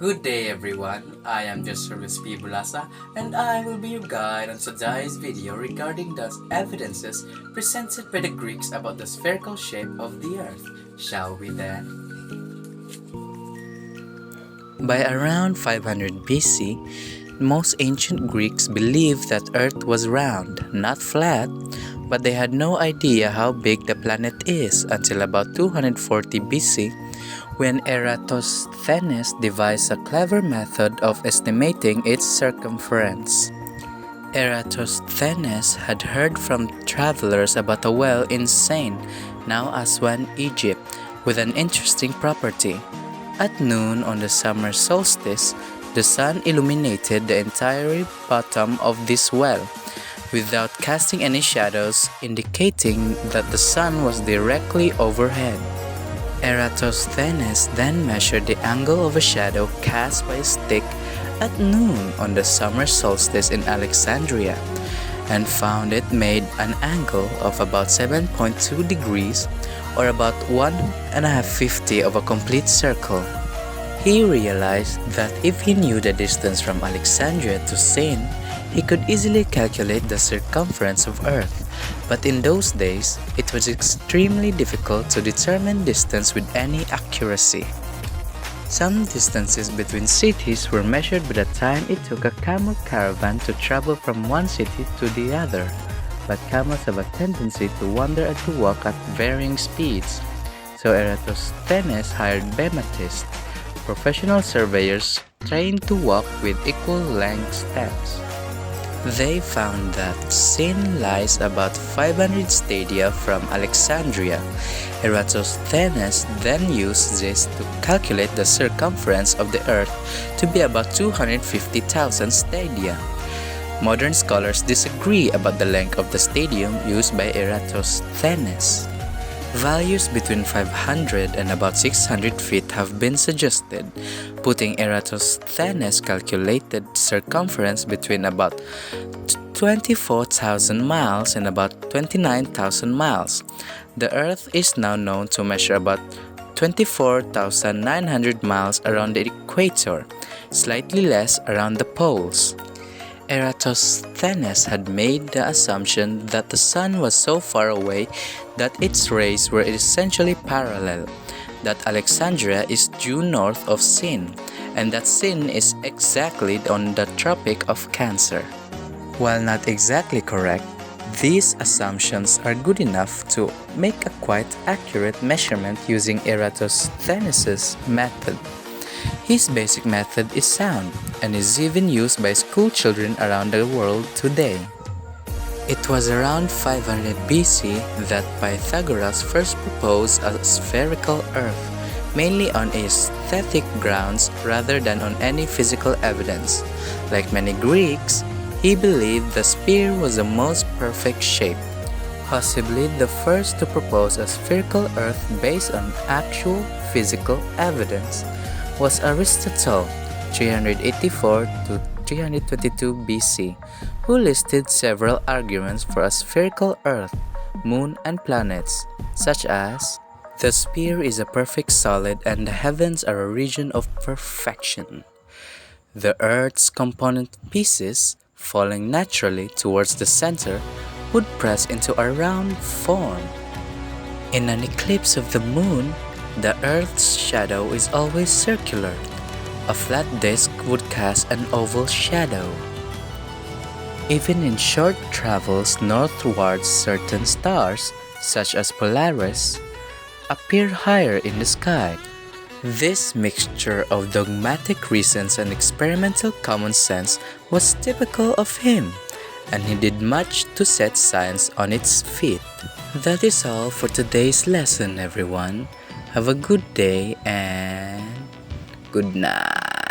Good day everyone, I am Joshua P. Bulasa and I will be your guide on today's video regarding the evidences presented by the Greeks about the spherical shape of the earth. Shall we then? By around 500 BC, most ancient Greeks believed that Earth was round, not flat, but they had no idea how big the planet is until about 240 BC, when Eratosthenes devised a clever method of estimating its circumference. Eratosthenes had heard from travelers about a well in Syene, now Aswan, Egypt, with an interesting property. At noon on the summer solstice, the sun illuminated the entire bottom of this well, without casting any shadows, indicating that the sun was directly overhead. Eratosthenes then measured the angle of a shadow cast by a stick at noon on the summer solstice in Alexandria, and found it made an angle of about 7.2 degrees, or about 1.50 of a complete circle. He realized that if he knew the distance from Alexandria to Syene, he could easily calculate the circumference of Earth, but in those days, it was extremely difficult to determine distance with any accuracy. Some distances between cities were measured by the time it took a camel caravan to travel from one city to the other, but camels have a tendency to wander and to walk at varying speeds, so Eratosthenes hired bematists, professional surveyors trained to walk with equal length steps. They found that Syene lies about 500 stadia from Alexandria. Eratosthenes then used this to calculate the circumference of the Earth to be about 250,000 stadia. Modern scholars disagree about the length of the stadium used by Eratosthenes. Values between 500 and about 600 feet have been suggested, putting Eratosthenes' calculated circumference between about 24,000 miles and about 29,000 miles. The Earth is now known to measure about 24,900 miles around the equator, slightly less around the poles. Eratosthenes had made the assumption that the sun was so far away that its rays were essentially parallel, that Alexandria is due north of Syene, and that Syene is exactly on the Tropic of Cancer. While not exactly correct, these assumptions are good enough to make a quite accurate measurement using Eratosthenes' method. His basic method is sound and is even used by school children around the world today. It was around 500 BC that Pythagoras first proposed a spherical earth, mainly on aesthetic grounds rather than on any physical evidence. Like many Greeks, he believed the sphere was the most perfect shape. Possibly the first to propose a spherical earth based on actual physical evidence was Aristotle, 384 to 322 BC, who listed several arguments for a spherical earth, moon, and planets, such as: the sphere is a perfect solid and the heavens are a region of perfection. The earth's component pieces, falling naturally towards the center, would press into a round form. In an eclipse of the moon, the earth's shadow is always circular. A flat disk would cast an oval shadow. Even in short travels northwards, certain stars, such as Polaris, appear higher in the sky. This mixture of dogmatic reasons and experimental common sense was typical of him, and he did much to set science on its feet. That is all for today's lesson, everyone. Have a good day and good night.